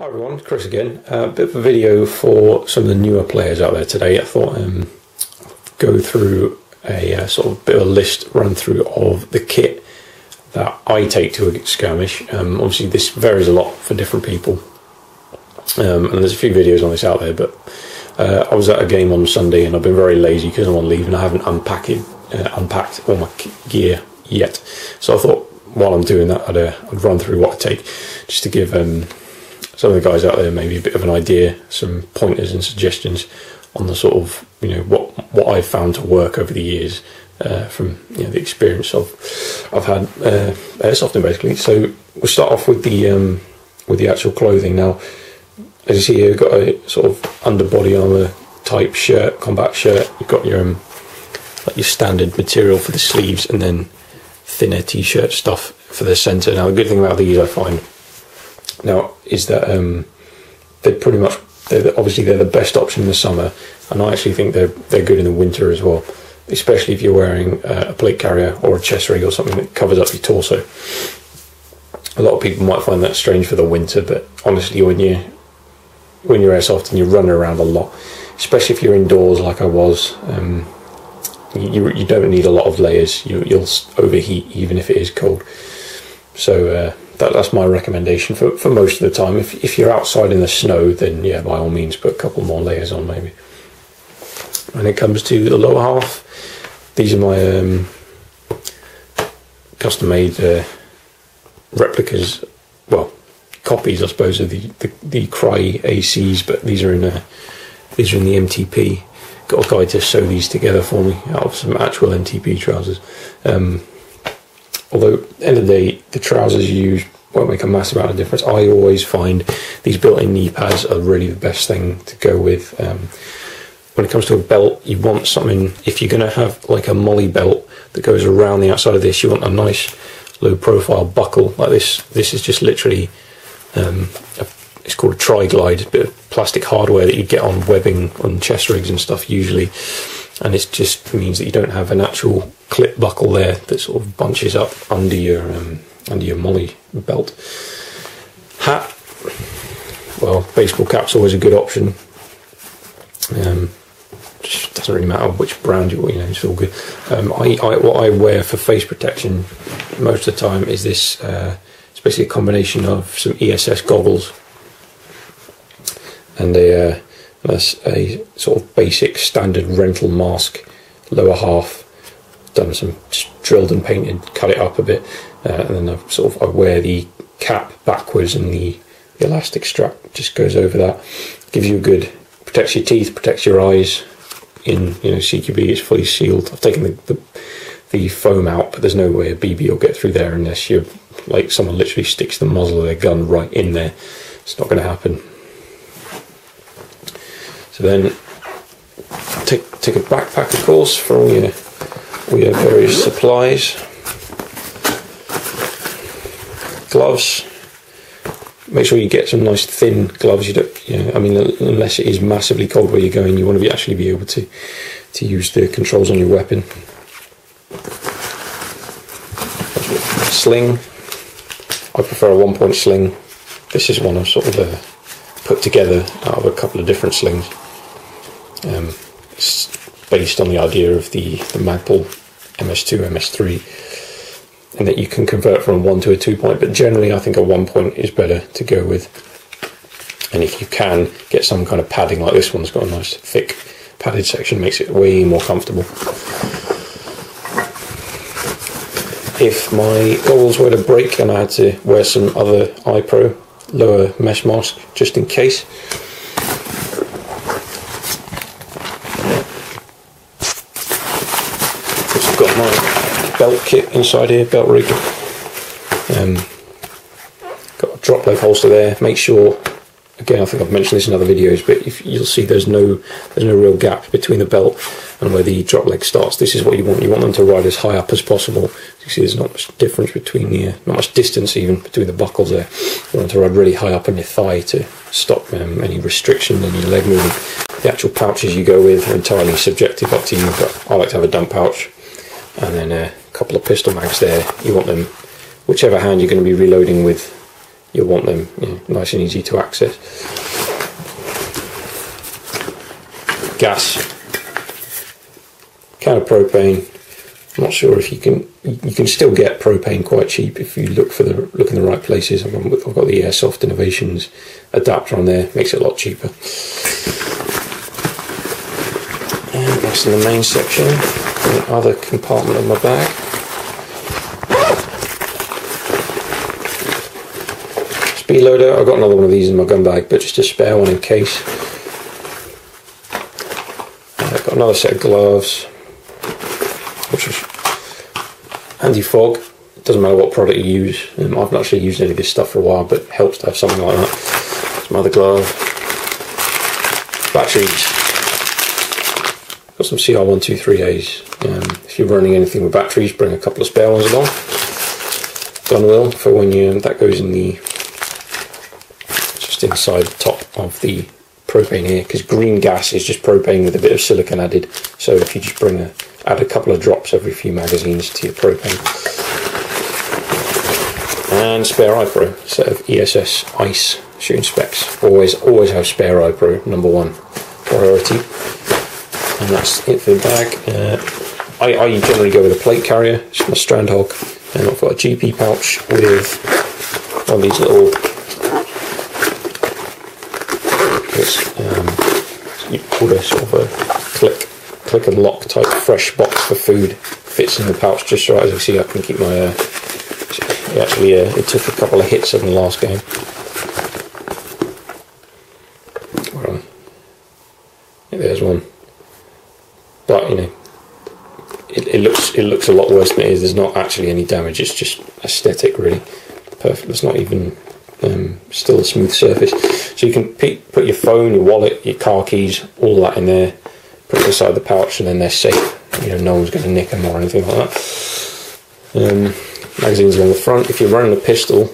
Hi everyone, Chris again. A bit of a video for some of the newer players out there today. I thought go through a sort of bit of a list, run through of the kit that I take to a skirmish. Obviously this varies a lot for different people, and there's a few videos on this out there, but I was at a game on Sunday and I've been very lazy because I'm on leave and I haven't unpacked all my gear yet. So I thought while I'm doing that I'd run through what I take, just to give some of the guys out there maybe a bit of an idea, some pointers and suggestions on the sort of, you know, what I've found to work over the years from, you know, the experience I've had airsofting basically. So we'll start off with the actual clothing. Now, as you see here, we've got a sort of underbody armour type shirt, combat shirt. You've got your like your standard material for the sleeves, and then thinner t-shirt stuff for the centre. Now the good thing about these, I find now, is that obviously they're the best option in the summer, and I actually think they're good in the winter as well, especially if you're wearing a plate carrier or a chest rig or something that covers up your torso. A lot of people might find that strange for the winter, but honestly, when you're airsoft and you're running around a lot, especially if you're indoors like I was, you don't need a lot of layers. You'll overheat even if it is cold. So that's my recommendation for most of the time. If you're outside in the snow, then yeah, by all means put a couple more layers on maybe. When it comes to the lower half, these are my custom made replicas, well, copies I suppose of the Cry ACs, but these are in the MTP. Got a guy to sew these together for me out of some actual MTP trousers. Although at the end of the day, the trousers you use won't make a massive amount of difference. I always find these built-in knee pads are really the best thing to go with. When it comes to a belt, you want something, if you're going to have like a molly belt that goes around the outside of this, you want a nice low-profile buckle like this. This is just literally, it's called a tri-glide, a bit of plastic hardware that you get on webbing on chest rigs and stuff usually. And it just means that you don't have an actual clip buckle there that sort of bunches up under your molly belt. Hat, well, baseball cap's always a good option. Just doesn't really matter which brand you know, it's all good. What I wear for face protection most of the time is this. It's basically a combination of some ESS goggles and a sort of basic standard rental mask, lower half. Done some, just drilled and painted, cut it up a bit, and then I wear the cap backwards, and the elastic strap just goes over that. Gives you a good, protects your teeth, protects your eyes. In, you know, CQB it's fully sealed. I've taken the foam out, but there's no way a BB will get through there unless you're like someone literally sticks the muzzle of their gun right in there. It's not going to happen. So then take a backpack, of course, for all your various supplies. Gloves. Make sure you get some nice thin gloves. You don't, you know, I mean, unless it is massively cold where you're going, you want to actually be able to use the controls on your weapon. Sling. I prefer a 1-point sling. This is one I've sort of put together out of a couple of different slings. It's based on the idea of the Magpul MS2, MS3, and that you can convert from a 1 to a 2-point, but generally I think a 1-point is better to go with. And if you can get some kind of padding, like this one's got a nice thick padded section, makes it way more comfortable. If my goggles were to break and I had to wear some other iPro lower mesh mask just in case, I've got my belt kit inside here, belt rig. Got a drop leg holster there. Make sure, again, I think I've mentioned this in other videos, but if you'll see there's no real gap between the belt and where the drop leg starts. This is what you want. You want them to ride as high up as possible. You see there's not much difference between not much distance even between the buckles there. You want them to ride really high up on your thigh to stop any restriction in your leg movement. The actual pouches you go with are entirely subjective, up to you, but I like to have a dump pouch and then a couple of pistol mags there. You want them, whichever hand you're going to be reloading with, you'll want them, you know, nice and easy to access. Gas, can of propane. I'm not sure if you can still get propane quite cheap if you look in the right places. I've got the Airsoft Innovations adapter on there, makes it a lot cheaper. And that's in the main section. The other compartment of my bag. Speed loader. I've got another one of these in my gun bag, but just a spare one in case. I've got another set of gloves, which is anti-fog. It doesn't matter what product you use. I've not actually used any of this stuff for a while, but it helps to have something like that. Some other glove. Batteries. Got some CR123As. If you're running anything with batteries, bring a couple of spare ones along. Gun wheel for when that goes in the just inside the top of the propane here, because green gas is just propane with a bit of silicon added. So if you just add a couple of drops every few magazines to your propane. And spare iPro, set of ESS ice shooting specs. Always have spare iPro, #1 priority. And that's it for the bag. I generally go with a plate carrier, just my strand hog, and I've got a GP pouch with one of these little. You put a sort of a click and lock type fresh box for food. Fits in the pouch just right. As you see, I can keep my. Actually, it took a couple of hits in the last game. Well, yeah, there's one. But you know, it looks a lot worse than it is. There's not actually any damage. It's just aesthetic, really. Perfect. It's not even still a smooth surface. So you can put your phone, your wallet, your car keys, all that in there. Put it inside the pouch, and then they're safe. You know, no one's going to nick them or anything like that. Magazines along the front. If you're running a pistol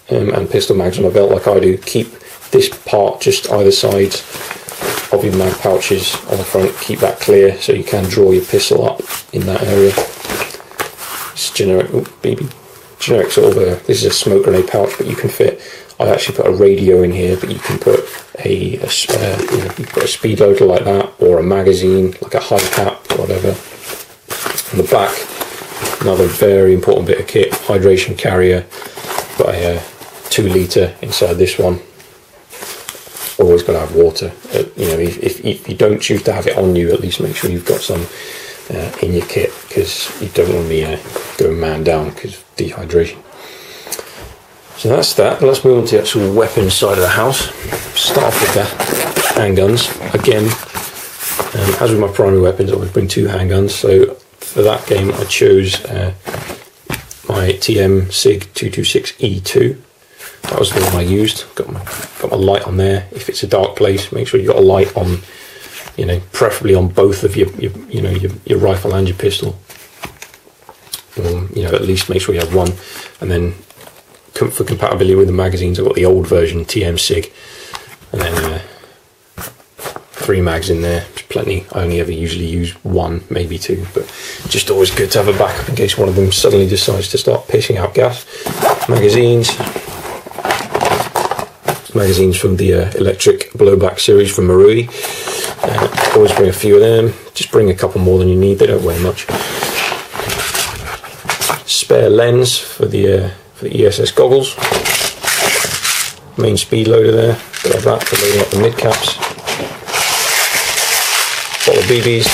and pistol mags on a belt like I do, keep this part just either side of your mag pouches on the front. Keep that clear so you can draw your pistol up in that area. It's generic, generic sort of this is a smoke grenade pouch, but you can fit. I actually put a radio in here, but you can put you can put a speed loader like that, or a magazine like a high cap or whatever. On the back, another very important bit of kit: hydration carrier. Got a 2 litre inside this one. Always got to have water. You know, if you don't choose to have it on you, at least make sure you've got some in your kit, because you don't want to be going man down because of dehydration. So that's that. Let's move on to the actual weapons side of the house. Start off with the handguns. Again, as with my primary weapons, I always bring 2 handguns. So for that game, I chose my TM SIG 226E2. That was the one I used. Got my light on there. If it's a dark place, make sure you've got a light on. You know, preferably on both of your rifle and your pistol. You know, at least make sure you have one. And then for compatibility with the magazines, I've got the old version TM SIG, and then 3 mags in there. There's plenty. I only ever usually use 1, maybe 2, but just always good to have a backup in case one of them suddenly decides to start pissing out gas. Magazines from the electric blowback series from Marui. Always bring a few of them. Just bring a couple more than you need. They don't weigh much. Spare lens for the ESS goggles. Main speed loader there. Got that for loading up the mid caps. Bottle of BBs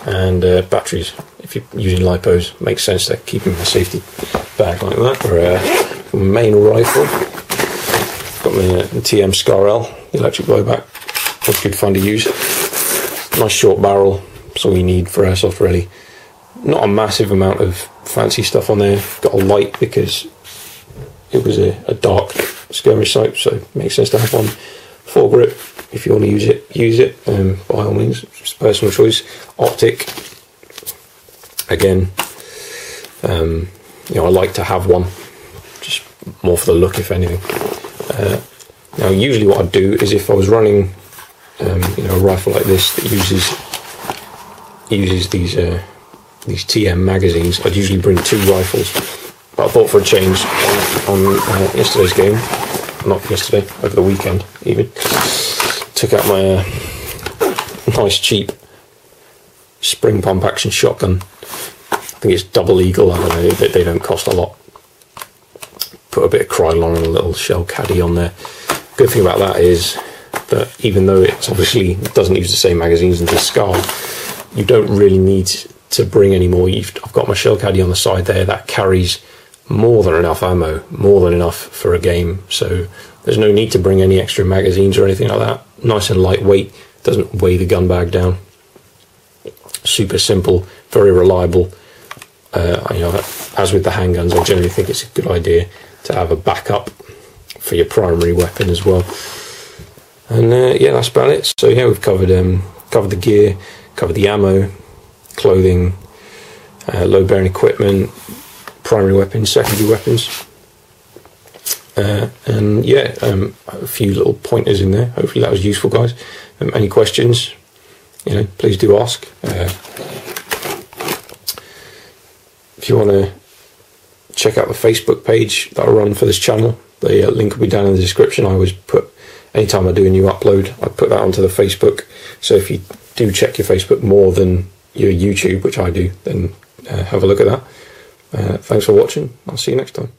and batteries. If you're using lipos, makes sense to keep them in a safety bag like that. For my main rifle, got my TM SCAR-L, electric blowback. Was good fun to use. Nice short barrel. That's all you need for airsoft, really. Not a massive amount of fancy stuff on there. Got a light because it was a dark skirmish site, so it makes sense to have one. Foregrip, if you want to use it. By all means, it's personal choice. Optic, again, you know, I like to have one, just more for the look, if anything. Now, usually what I'd do is if I was running, you know, a rifle like this that uses these TM magazines, I'd usually bring 2 rifles. But I thought for a change on yesterday's game, not yesterday, over the weekend even, took out my nice cheap spring pump action shotgun. I think it's double eagle, I don't know, they don't cost a lot. Put a bit of Krylon and a little shell caddy on there. Good thing about that is that even though it obviously doesn't use the same magazines as the Scar, you don't really need to bring any more. I've got my shell caddy on the side there that carries more than enough ammo, more than enough for a game, so there's no need to bring any extra magazines or anything like that. Nice and lightweight, doesn't weigh the gun bag down. Super simple, very reliable. You know, as with the handguns, I generally think it's a good idea to have a backup for your primary weapon as well. And yeah, that's about it. So yeah, we've covered the gear, covered the ammo, clothing, load bearing equipment, primary weapons, secondary weapons, and yeah, a few little pointers in there. Hopefully that was useful, guys. Any questions, you know, please do ask. If you want to check out the Facebook page that I run for this channel, the link will be down in the description. I always put, anytime I do a new upload, I put that onto the Facebook. So if you do check your Facebook more than your YouTube, which I do, then have a look at that. Thanks for watching. I'll see you next time.